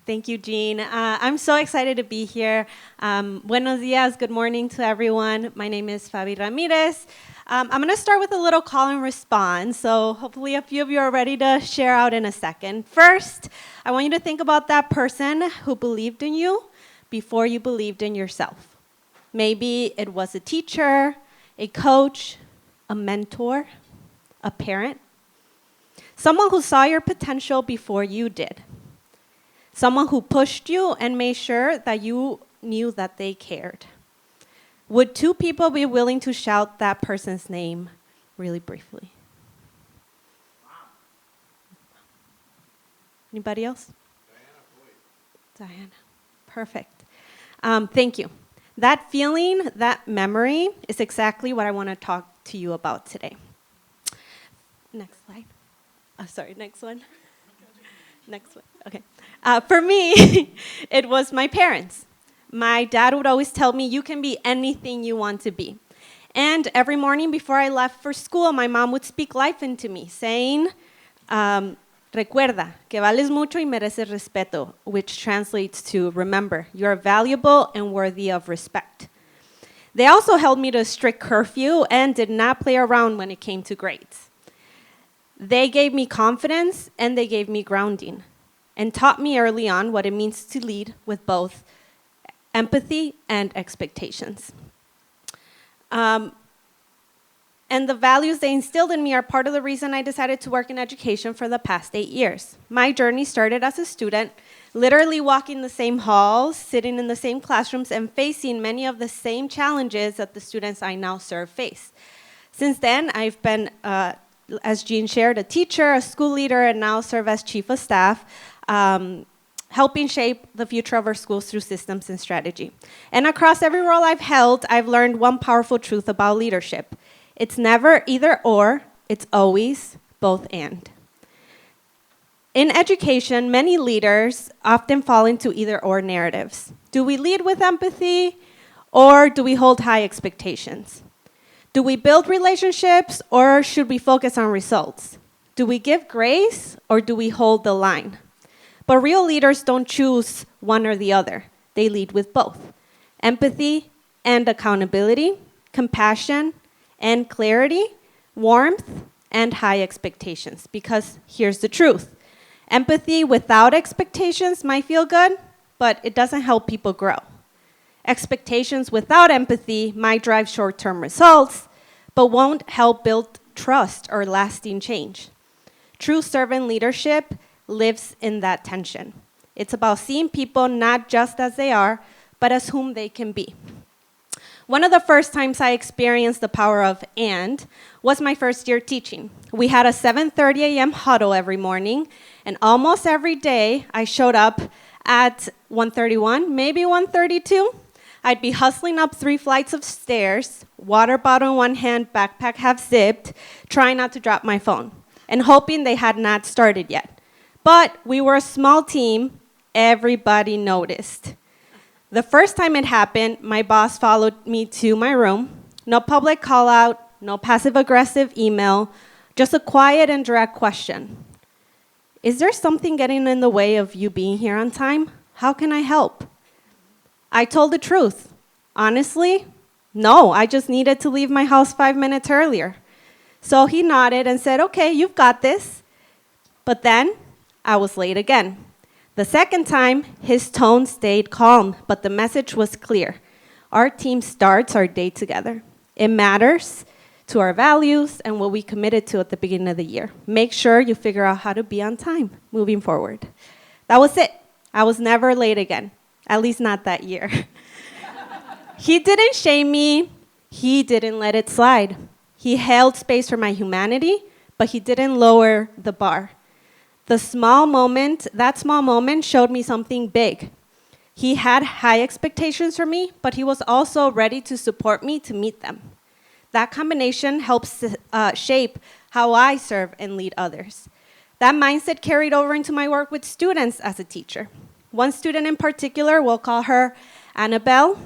Thank you, Jean. I'm so excited to be here. Buenos dias, good morning to everyone. My name is Fabiola Ramirez. I'm going to start with a little call and response, so hopefully a few of you are ready to share out in a second. First, I want you to think about that person who believed in you before you believed in yourself. Maybe it was a teacher, a coach, a mentor, a parent, someone who saw your potential before you did. Someone who pushed you and made sure that you knew that they cared. Would two people be willing to shout that person's name really briefly? Anybody else? Diana. Perfect. Thank you. That feeling, that memory is exactly what I want to talk to you about today. Next slide. Next one. Next one. Okay. For me, it was my parents. My dad would always tell me, you can be anything you want to be. And every morning before I left for school, my mom would speak life into me, saying, recuerda que vales mucho y mereces respeto, which translates to remember, you are valuable and worthy of respect. They also held me to a strict curfew and did not play around when it came to grades. They gave me confidence and they gave me grounding and taught me early on what it means to lead with both empathy and expectations. And the values they instilled in me are part of the reason I decided to work in education for the past 8 years. My journey started as a student, literally walking the same halls, sitting in the same classrooms, and facing many of the same challenges that the students I now serve face. Since then, I've been, as Jean shared, a teacher, a school leader, and now serve as chief of staff, helping shape the future of our schools through systems and strategy. And across every role I've held, I've learned one powerful truth about leadership. It's never either or, it's always both and. In education, many leaders often fall into either or narratives. Do we lead with empathy, or do we hold high expectations? Do we build relationships, or should we focus on results? Do we give grace, or do we hold the line? But real leaders don't choose one or the other. They lead with both. Empathy and accountability, compassion and clarity, warmth and high expectations. Because here's the truth. Empathy without expectations might feel good, but it doesn't help people grow. Expectations without empathy might drive short-term results, but won't help build trust or lasting change. True servant leadership lives in that tension. It's about seeing people not just as they are, but as whom they can be. One of the first times I experienced the power of "and" was my first year teaching. We had a 7:30 a.m. huddle every morning, and almost every day I showed up at 1:31, maybe 1:32. I'd be hustling up 3 flights of stairs, water bottle in one hand, backpack half zipped, trying not to drop my phone, and hoping they had not started yet. But we were a small team, everybody noticed. The first time it happened, my boss followed me to my room. No public call out, no passive-aggressive email, just a quiet and direct question. Is there something getting in the way of you being here on time? How can I help? I told the truth. Honestly, no, I just needed to leave my house 5 minutes earlier. So he nodded and said, okay, you've got this. But then I was late again. The second time, his tone stayed calm, but the message was clear. Our team starts our day together. It matters to our values and what we committed to at the beginning of the year. Make sure you figure out how to be on time moving forward. That was it. I was never late again, at least not that year. He didn't shame me. He didn't let it slide. He held space for my humanity, but he didn't lower the bar. That small moment showed me something big. He had high expectations for me, but he was also ready to support me to meet them. That combination helps shape how I serve and lead others. That mindset carried over into my work with students as a teacher. One student in particular, we'll call her Annabelle,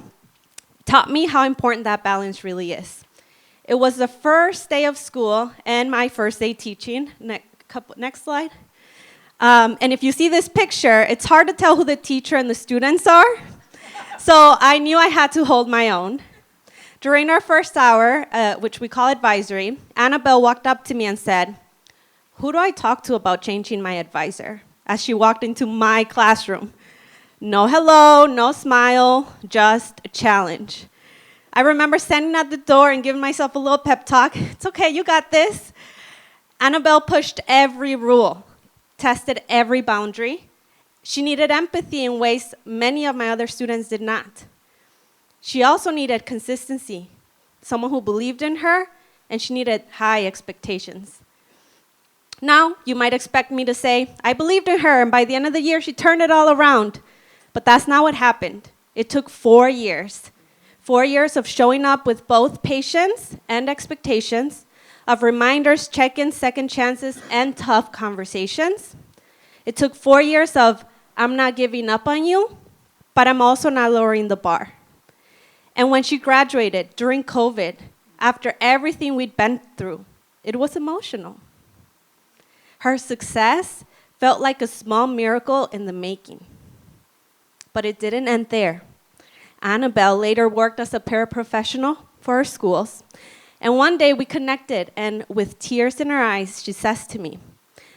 taught me how important that balance really is. It was the first day of school and my first day teaching. Next slide. And if you see this picture, it's hard to tell who the teacher and the students are. So I knew I had to hold my own. During our first hour, which we call advisory, Annabelle walked up to me and said, "Who do I talk to about changing my advisor?" As she walked into my classroom. No hello, no smile, just a challenge. I remember standing at the door and giving myself a little pep talk. It's okay, you got this. Annabelle pushed every rule, tested every boundary. She needed empathy in ways many of my other students did not. She also needed consistency, someone who believed in her, and she needed high expectations. Now, you might expect me to say, I believed in her, and by the end of the year, she turned it all around. But that's not what happened. It took 4 years. 4 years of showing up with both patience and expectations, of reminders, check-ins, second chances, and tough conversations. It took 4 years of, I'm not giving up on you, but I'm also not lowering the bar. And when she graduated during COVID, after everything we'd been through, it was emotional. Her success felt like a small miracle in the making. But it didn't end there. Annabelle later worked as a paraprofessional for her schools. And one day we connected, and with tears in her eyes, she says to me,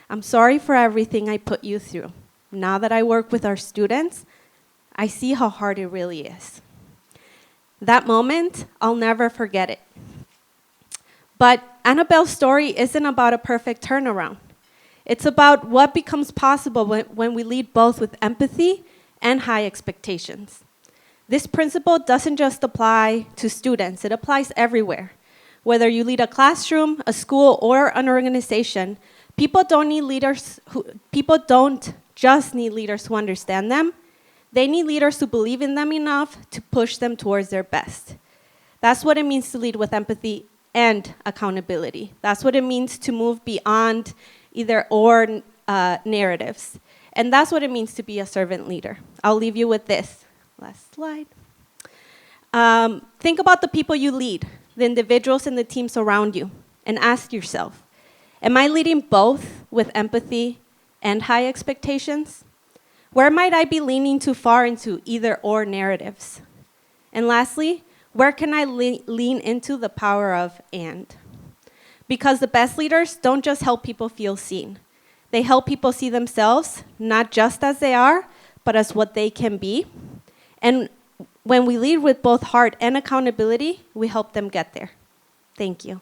I'm sorry for everything I put you through. Now that I work with our students, I see how hard it really is. That moment, I'll never forget it. But Annabelle's story isn't about a perfect turnaround. It's about what becomes possible when we lead both with empathy and high expectations. This principle doesn't just apply to students, it applies everywhere. Whether you lead a classroom, a school, or an organization, people don't just need leaders who understand them. They need leaders who believe in them enough to push them towards their best. That's what it means to lead with empathy and accountability. That's what it means to move beyond either or narratives. And that's what it means to be a servant leader. I'll leave you with this. Last slide. Think about the people you lead, the individuals and the teams around you, and ask yourself, am I leading both with empathy and high expectations? Where might I be leaning too far into either or narratives? And lastly, where can I lean into the power of and? Because the best leaders don't just help people feel seen. They help people see themselves, not just as they are, but as what they can be. And when we lead with both heart and accountability, we help them get there. Thank you.